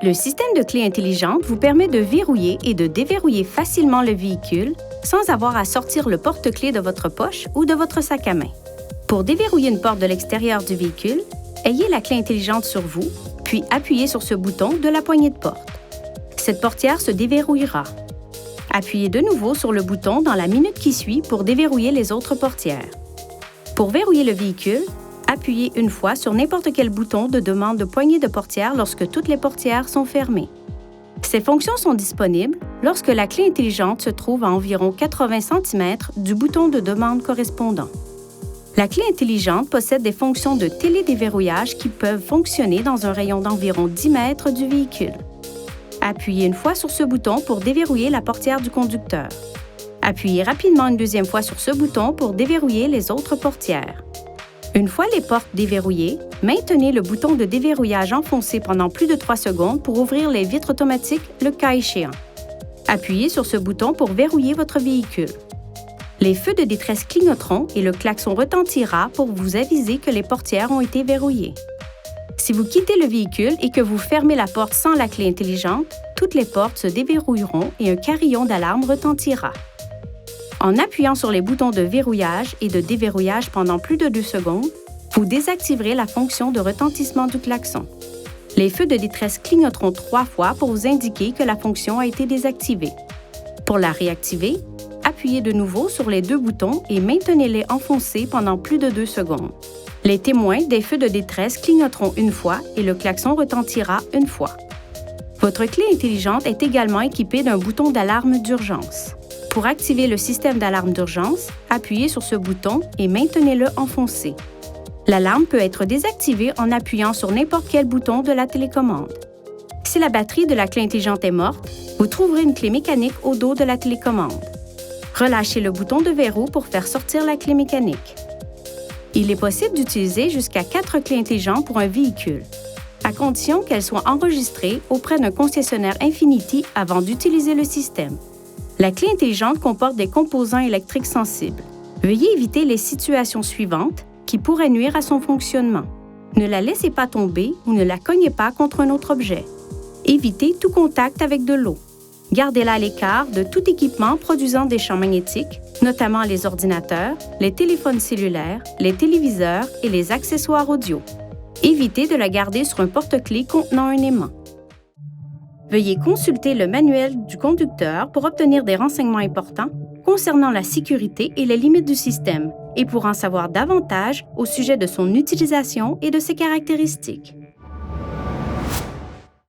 Le système de clé intelligente vous permet de verrouiller et de déverrouiller facilement le véhicule sans avoir à sortir le porte-clés de votre poche ou de votre sac à main. Pour déverrouiller une porte de l'extérieur du véhicule, ayez la clé intelligente sur vous, puis appuyez sur ce bouton de la poignée de porte. Cette portière se déverrouillera. Appuyez de nouveau sur le bouton dans la minute qui suit pour déverrouiller les autres portières. Pour verrouiller le véhicule, appuyez une fois sur n'importe quel bouton de demande de poignée de portière lorsque toutes les portières sont fermées. Ces fonctions sont disponibles lorsque la clé intelligente se trouve à environ 80 cm du bouton de demande correspondant. La clé intelligente possède des fonctions de télédéverrouillage qui peuvent fonctionner dans un rayon d'environ 10 mètres du véhicule. Appuyez une fois sur ce bouton pour déverrouiller la portière du conducteur. Appuyez rapidement une deuxième fois sur ce bouton pour déverrouiller les autres portières. Une fois les portes déverrouillées, maintenez le bouton de déverrouillage enfoncé pendant plus de 3 secondes pour ouvrir les vitres automatiques le cas échéant. Appuyez sur ce bouton pour verrouiller votre véhicule. Les feux de détresse clignoteront et le klaxon retentira pour vous aviser que les portières ont été verrouillées. Si vous quittez le véhicule et que vous fermez la porte sans la clé intelligente, toutes les portes se déverrouilleront et un carillon d'alarme retentira. En appuyant sur les boutons de verrouillage et de déverrouillage pendant plus de 2 secondes, vous désactiverez la fonction de retentissement du klaxon. Les feux de détresse clignoteront 3 fois pour vous indiquer que la fonction a été désactivée. Pour la réactiver, appuyez de nouveau sur les 2 boutons et maintenez-les enfoncés pendant plus de 2 secondes. Les témoins des feux de détresse clignoteront une fois et le klaxon retentira une fois. Votre clé intelligente est également équipée d'un bouton d'alarme d'urgence. Pour activer le système d'alarme d'urgence, appuyez sur ce bouton et maintenez-le enfoncé. L'alarme peut être désactivée en appuyant sur n'importe quel bouton de la télécommande. Si la batterie de la clé intelligente est morte, vous trouverez une clé mécanique au dos de la télécommande. Relâchez le bouton de verrou pour faire sortir la clé mécanique. Il est possible d'utiliser jusqu'à 4 clés intelligentes pour un véhicule, à condition qu'elles soient enregistrées auprès d'un concessionnaire Infinity avant d'utiliser le système. La clé intelligente comporte des composants électriques sensibles. Veuillez éviter les situations suivantes qui pourraient nuire à son fonctionnement. Ne la laissez pas tomber ou ne la cognez pas contre un autre objet. Évitez tout contact avec de l'eau. Gardez-la à l'écart de tout équipement produisant des champs magnétiques, notamment les ordinateurs, les téléphones cellulaires, les téléviseurs et les accessoires audio. Évitez de la garder sur un porte-clés contenant un aimant. Veuillez consulter le manuel du conducteur pour obtenir des renseignements importants concernant la sécurité et les limites du système et pour en savoir davantage au sujet de son utilisation et de ses caractéristiques.